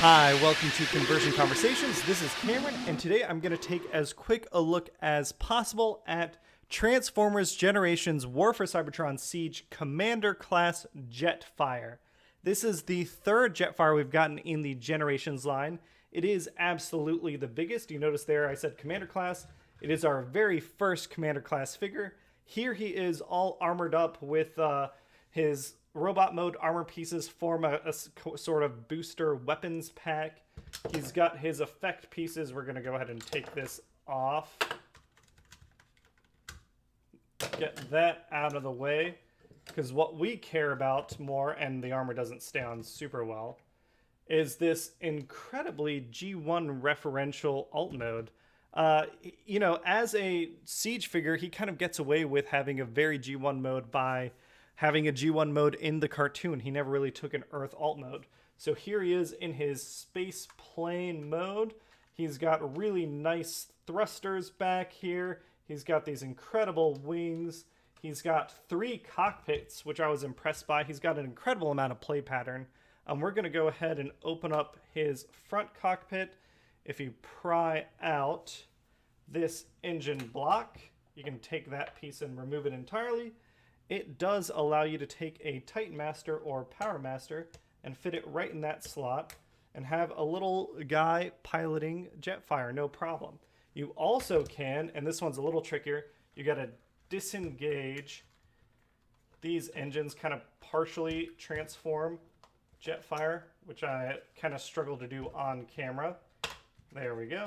Hi, welcome to Conversion Conversations. This is Cameron, and today I'm going to take as quick a look as possible at Transformers Generations War for Cybertron SIEGE Commander Class Jetfire. This is the third Jetfire we've gotten in the Generations line. It is absolutely the biggest. You notice there I said Commander Class. It is our very first Commander Class figure. Here he is all armored up with his robot mode armor pieces form a sort of booster weapons pack. He's got his effect pieces. We're going to go ahead and take this off. Get that out of the way, because what we care about more, and the armor doesn't stay on super well, is this incredibly G1 referential alt mode. You know, as a Siege figure, he kind of gets away with having a very G1 mode by having a G1 mode in the cartoon. He never really took an Earth alt mode. So here he is in his space plane mode. He's got really nice thrusters back here. He's got these incredible wings. He's got 3 cockpits, which I was impressed by. He's got an incredible amount of play pattern. We're going to go ahead and open up his front cockpit. If you pry out this engine block, you can take that piece and remove it entirely. It does allow you to take a Titan Master or Power Master and fit it right in that slot and have a little guy piloting Jetfire, no problem. You also can, and this one's a little trickier, you got to disengage these engines, kind of partially transform Jetfire, which I kind of struggle to do on camera. There we go.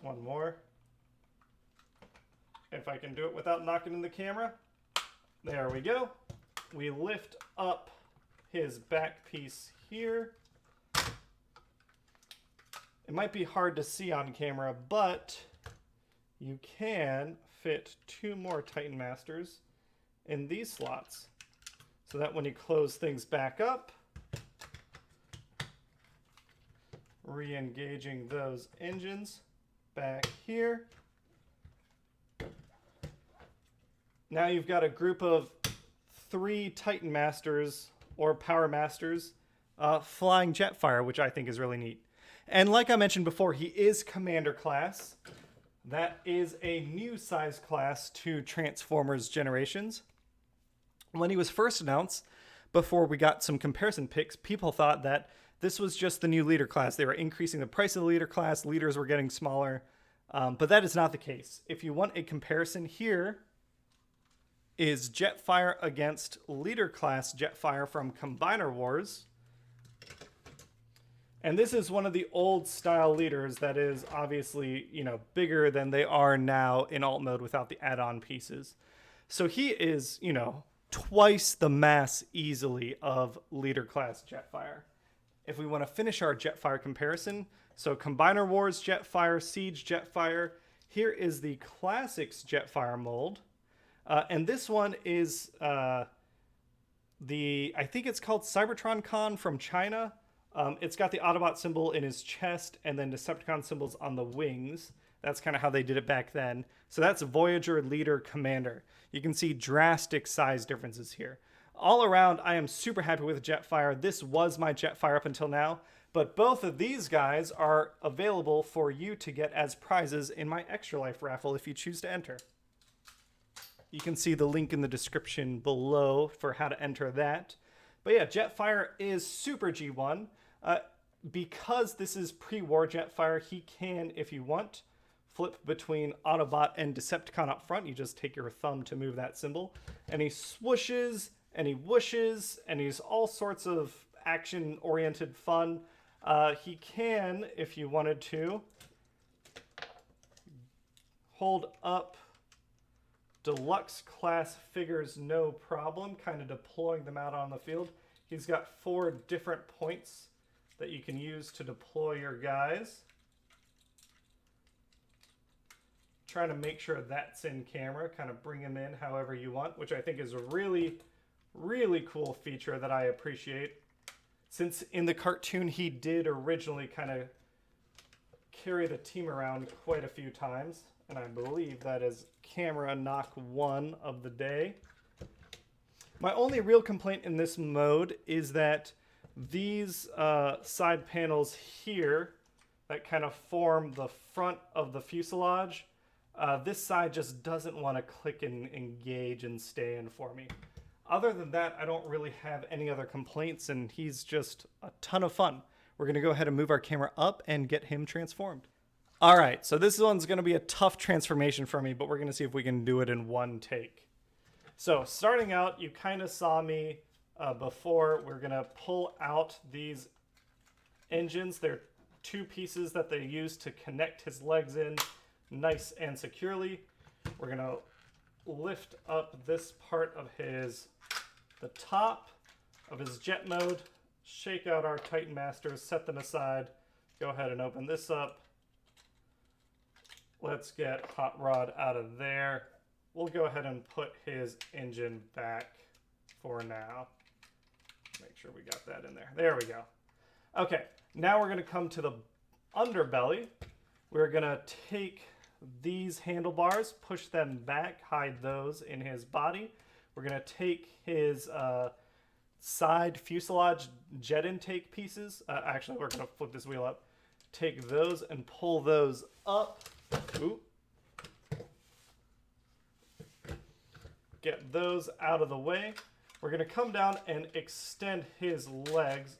One more. If I can do it without knocking in the camera. There we go. We lift up his back piece here. It might be hard to see on camera, but you can fit 2 more Titan Masters in these slots, so that when you close things back up, re-engaging those engines back here, now you've got a group of 3 Titan Masters or Power Masters flying Jetfire, which I think is really neat. And like I mentioned before, he is Commander Class. That is a new size class to Transformers Generations. When he was first announced, before we got some comparison picks, people thought that this was just the new leader class. They were increasing the price of the leader class. Leaders were getting smaller. But that is not the case. If you want a comparison, here is Jetfire against leader class Jetfire from Combiner Wars. And this is one of the old style leaders that is obviously, you know, bigger than they are now in alt mode without the add-on pieces. So he is, you know, twice the mass easily of leader class Jetfire. If we want to finish our Jetfire comparison, so Combiner Wars Jetfire, Siege Jetfire, here is the Classics Jetfire mold. And this one is I think it's called Cybertron Con from China. It's got the Autobot symbol in his chest and then Decepticon symbols on the wings. That's kind of how they did it back then. So that's Voyager, Leader, Commander. You can see drastic size differences here. All around, I am super happy with Jetfire. This was my Jetfire up until now, but both of these guys are available for you to get as prizes in my Extra Life raffle if you choose to enter. You can see the link in the description below for how to enter that. But yeah, Jetfire is super G1. Because this is pre-war Jetfire, he can, if you want, flip between Autobot and Decepticon up front. You just take your thumb to move that symbol. And he swooshes, and he whooshes, and he's all sorts of action-oriented fun. He can, if you wanted to, hold up deluxe class figures no problem, kind of deploying them out on the field. He's got 4 different points that you can use to deploy your guys. Trying to make sure that's in camera, kind of bring him in however you want, which I think is a really, really cool feature that I appreciate. Since in the cartoon he did originally kind of carry the team around quite a few times. And I believe that is camera knock 1 of the day. My only real complaint in this mode is that These side panels here that kind of form the front of the fuselage, this side just doesn't want to click and engage and stay in for me. Other than that, I don't really have any other complaints, and he's just a ton of fun. We're going to go ahead and move our camera up and get him transformed. All right, so this one's going to be a tough transformation for me, but we're going to see if we can do it in one take. So starting out, you kind of saw me before. We're going to pull out these engines. They're two pieces that they use to connect his legs in nice and securely. We're going to lift up this part of the top of his jet mode, shake out our Titan Masters, set them aside, go ahead and open this up. Let's get Hot Rod out of there. We'll go ahead and put his engine back for now. Make sure we got that in there. There we go. Okay, now we're going to come to the underbelly. We're going to take these handlebars, push them back, hide those in his body. We're going to take his side fuselage jet intake pieces. Actually, we're going to flip this wheel up. Take those and pull those up. Ooh. Get those out of the way. We're going to come down and extend his legs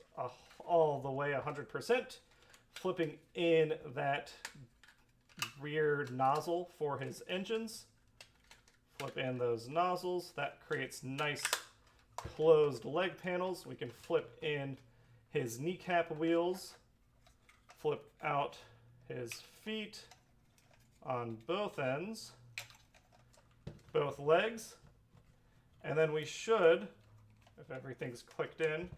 all the way 100%, flipping in that rear nozzle for his engines. Flip in those nozzles. That creates nice closed leg panels. We can flip in his kneecap wheels, flip out his feet on both ends, both legs, and then we should, if everything's clicked in,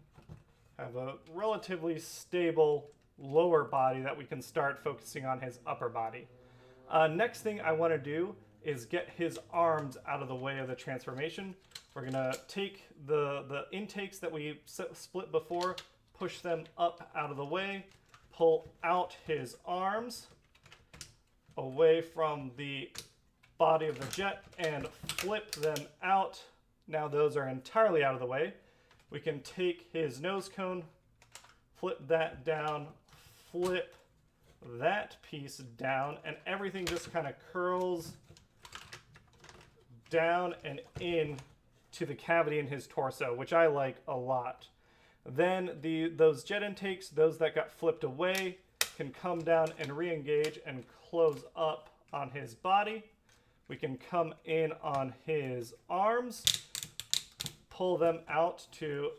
have a relatively stable lower body that we can start focusing on his upper body. Next thing I want to do is get his arms out of the way of the transformation. We're going to take the intakes that we split before, push them up out of the way, pull out his arms away from the body of the jet and flip them out. Now those are entirely out of the way. We can take his nose cone, flip that down, flip that piece down, and everything just kind of curls down and in to the cavity in his torso, which I like a lot. Then those jet intakes, those that got flipped away, can come down and re-engage and close up on his body. We can come in on his arms, pull them out to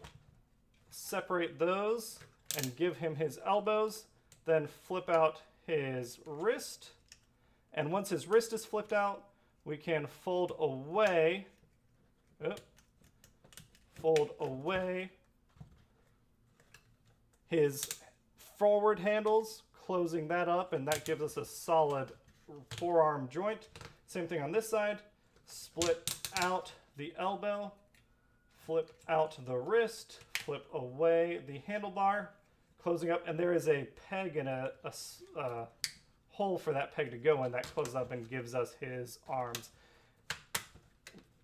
separate those and give him his elbows, then flip out his wrist. And once his wrist is flipped out, we can fold away his forward handles, closing that up, and that gives us a solid forearm joint. Same thing on this side. Split out the elbow, flip out the wrist, flip away the handlebar, closing up, and there is a peg and a hole for that peg to go in that closes up and gives us his arms.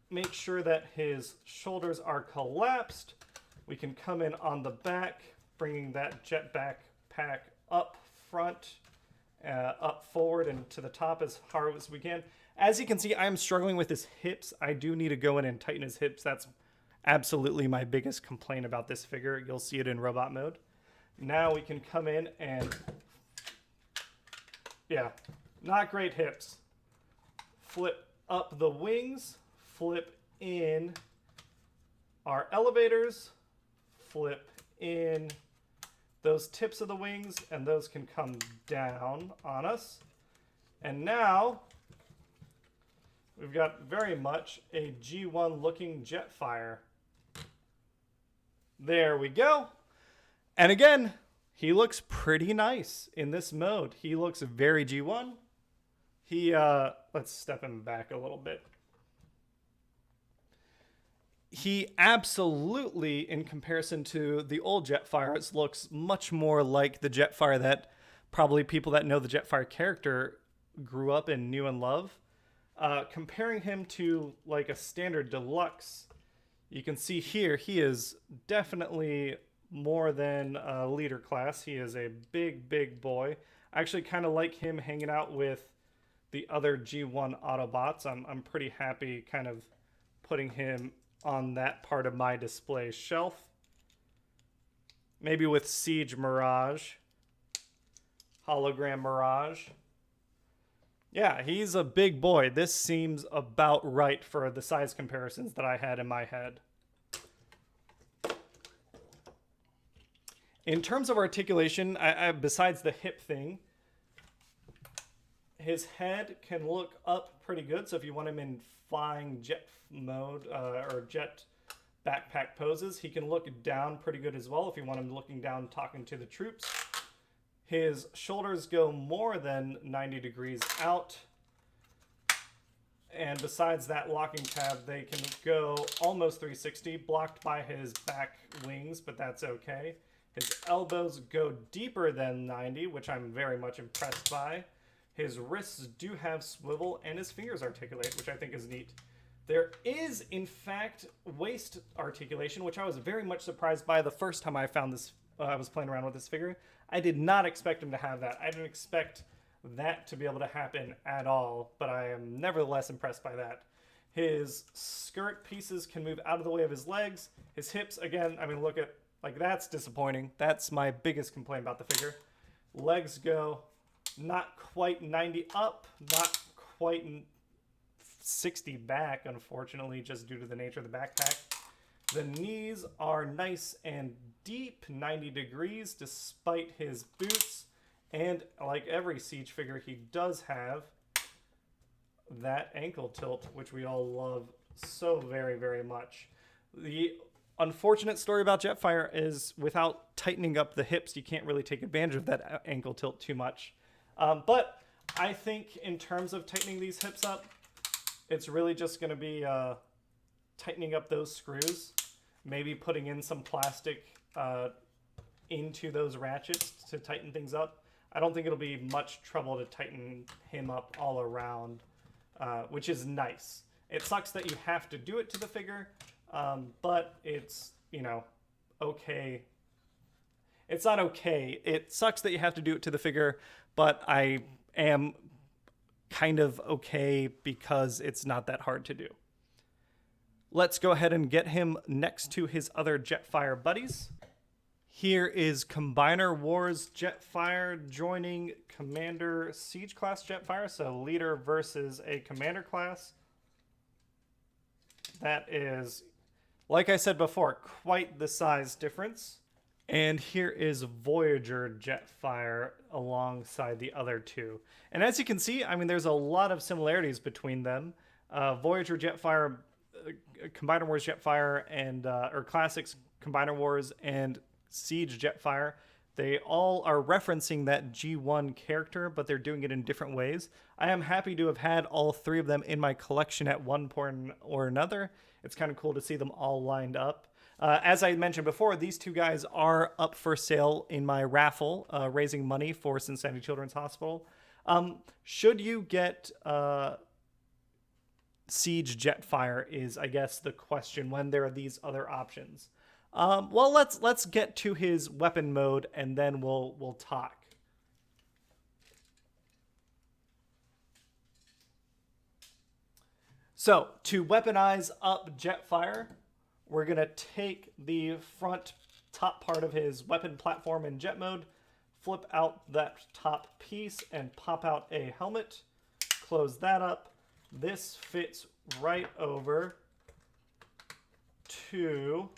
Make sure that his shoulders are collapsed. We can come in on the back, bringing that jet backpack up front, up forward and to the top as hard as we can. As you can see, I'm struggling with his hips. I do need to go in and tighten his hips. That's absolutely my biggest complaint about this figure. You'll see it in robot mode. Now we can come in and, yeah, not great hips. Flip up the wings, flip in our elevators, flip in those tips of the wings, and those can come down on us. And now we've got very much a G1 looking Jetfire. There we go. And again, he looks pretty nice in this mode. He looks very G1. Let's step him back a little bit. He absolutely, in comparison to the old Jetfires, looks much more like the Jetfire that probably people that know the Jetfire character grew up and knew and love. Comparing him to like a standard deluxe, you can see here he is definitely more than leader class. He is a big, big boy. I actually kind of like him hanging out with the other G1 Autobots. I'm pretty happy kind of putting him on that part of my display shelf. Maybe with Siege Mirage. Hologram Mirage. Yeah, he's a big boy. This seems about right for the size comparisons that I had in my head. In terms of articulation, besides the hip thing, his head can look up pretty good. So if you want him in flying jet mode or jet backpack poses, he can look down pretty good as well if you want him looking down talking to the troops. His shoulders go more than 90 degrees out. And besides that locking tab, they can go almost 360, blocked by his back wings, but that's okay. His elbows go deeper than 90, which I'm very much impressed by. His wrists do have swivel, and his fingers articulate, which I think is neat. There is, in fact, waist articulation, which I was very much surprised by the first time I found this. I was playing around with this figure. I did not expect him to have that. I didn't expect that to be able to happen at all, but I am nevertheless impressed by that. His skirt pieces can move out of the way of his legs. His hips, again, I mean, look at, like, that's disappointing. That's my biggest complaint about the figure. Legs go not quite 90 up, not quite 60 back, unfortunately, just due to the nature of the backpack. The knees are nice and deep, 90 degrees, despite his boots. And like every Siege figure, he does have that ankle tilt, which we all love so very, very much. The unfortunate story about Jetfire is without tightening up the hips, you can't really take advantage of that ankle tilt too much. But I think in terms of tightening these hips up, it's really just going to be tightening up those screws, maybe putting in some plastic into those ratchets to tighten things up. I don't think it'll be much trouble to tighten him up all around, which is nice. It sucks that you have to do it to the figure, but it's, you know, okay. It's not okay. It sucks that you have to do it to the figure, but I am kind of okay because it's not that hard to do. Let's go ahead and get him next to his other Jetfire buddies. Here is Combiner Wars Jetfire joining Commander Siege class Jetfire, so leader versus a commander class. That is, like I said before, quite the size difference. And here is Voyager Jetfire alongside the other two. And as you can see, I mean, there's a lot of similarities between them. Voyager Jetfire, Combiner Wars Jetfire, and or Classics Combiner Wars and Siege Jetfire, they all are referencing that G1 character, but they're doing it in different ways. I am happy to have had all three of them in my collection at one point or another. It's kind of cool to see them all lined up. As I mentioned before, these two guys are up for sale in my raffle, raising money for Cincinnati Children's Hospital. Should you get Siege Jetfire is, I guess, the question when there are these other options. Well, let's get to his weapon mode, and then we'll talk. So, to weaponize up Jetfire, we're going to take the front top part of his weapon platform in jet mode, flip out that top piece, and pop out a helmet. Close that up. This fits right over two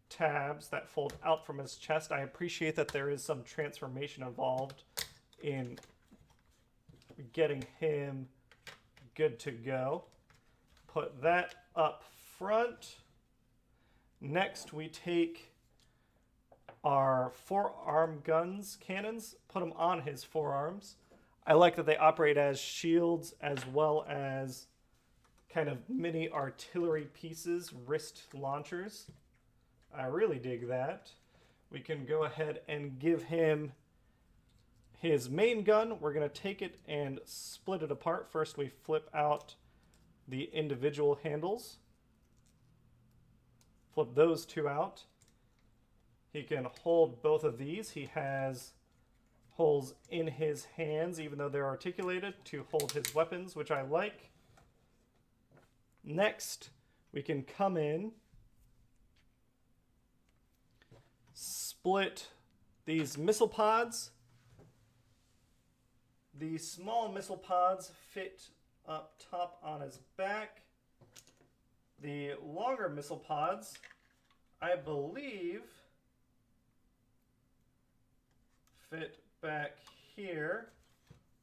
tabs that fold out from his chest. I appreciate that there is some transformation involved in getting him good to go. Put that up front. Next, we take our forearm guns cannons, put them on his forearms. I like that they operate as shields as well as kind of mini artillery pieces, wrist launchers. I really dig that. We can go ahead and give him his main gun. We're going to take it and split it apart. First, we flip out the individual handles. Flip those two out. He can hold both of these. He has holes in his hands, even though they're articulated, to hold his weapons, which I like. Next, we can come in, split these missile pods. The small missile pods fit up top on his back. The longer missile pods, I believe, fit back here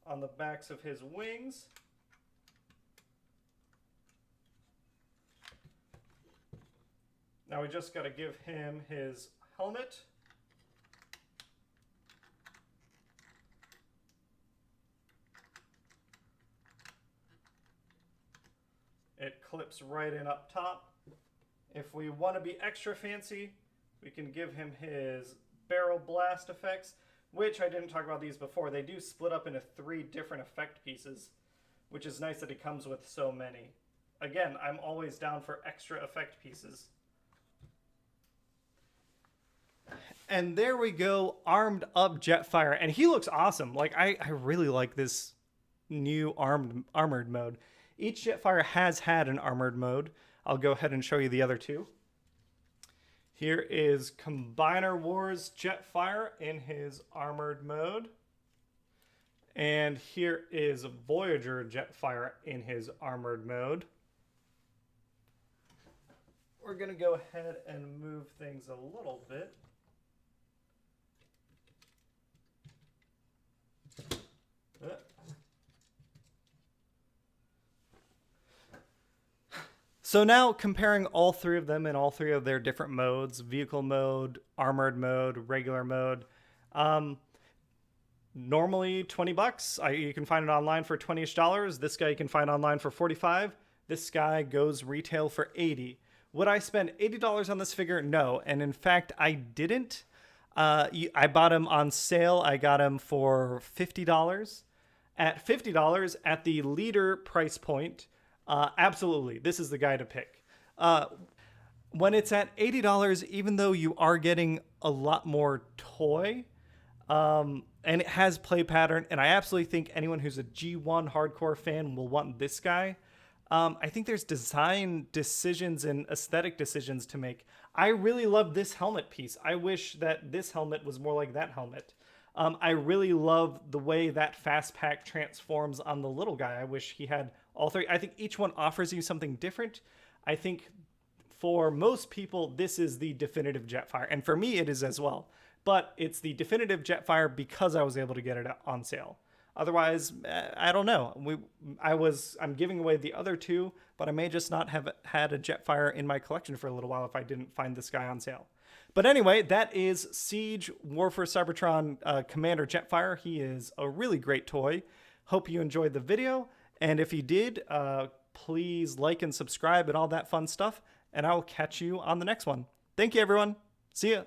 on the backs of his wings. Now we just got to give him his helmet. It clips right in up top. If we want to be extra fancy, we can give him his barrel blast effects, which I didn't talk about these before. They do split up into 3 different effect pieces, which is nice that he comes with so many. Again, I'm always down for extra effect pieces. And there we go, armed up Jetfire. And he looks awesome. Like, I really like this new armored mode. Each Jetfire has had an armored mode. I'll go ahead and show you the other 2. Here is Combiner Wars Jetfire in his armored mode. And here is Voyager Jetfire in his armored mode. We're going to go ahead and move things a little bit. So now comparing all 3 of them in all 3 of their different modes, vehicle mode, armored mode, regular mode, normally $20. You can find it online for $20-ish. This guy you can find online for $45. This guy goes retail for $80. Would I spend $80 on this figure? No. And in fact, I didn't. I bought him on sale. I got him for $50. At $50 at the leader price point, absolutely, this is the guy to pick. When it's at $80, even though you are getting a lot more toy, and it has play pattern, and I absolutely think anyone who's a G1 hardcore fan will want this guy. I think there's design decisions and aesthetic decisions to make. I really love this helmet piece. I wish that this helmet was more like that helmet. I really love the way that fast pack transforms on the little guy. I wish he had all 3. I think each one offers you something different. I think for most people, this is the definitive Jetfire. And for me, it is as well. But it's the definitive Jetfire because I was able to get it on sale. Otherwise, I don't know. I'm giving away the other 2, but I may just not have had a Jetfire in my collection for a little while if I didn't find this guy on sale. But anyway, that is Siege Warfare Cybertron Commander Jetfire. He is a really great toy. Hope you enjoyed the video. And if you did, please like and subscribe and all that fun stuff. And I will catch you on the next one. Thank you, everyone. See ya.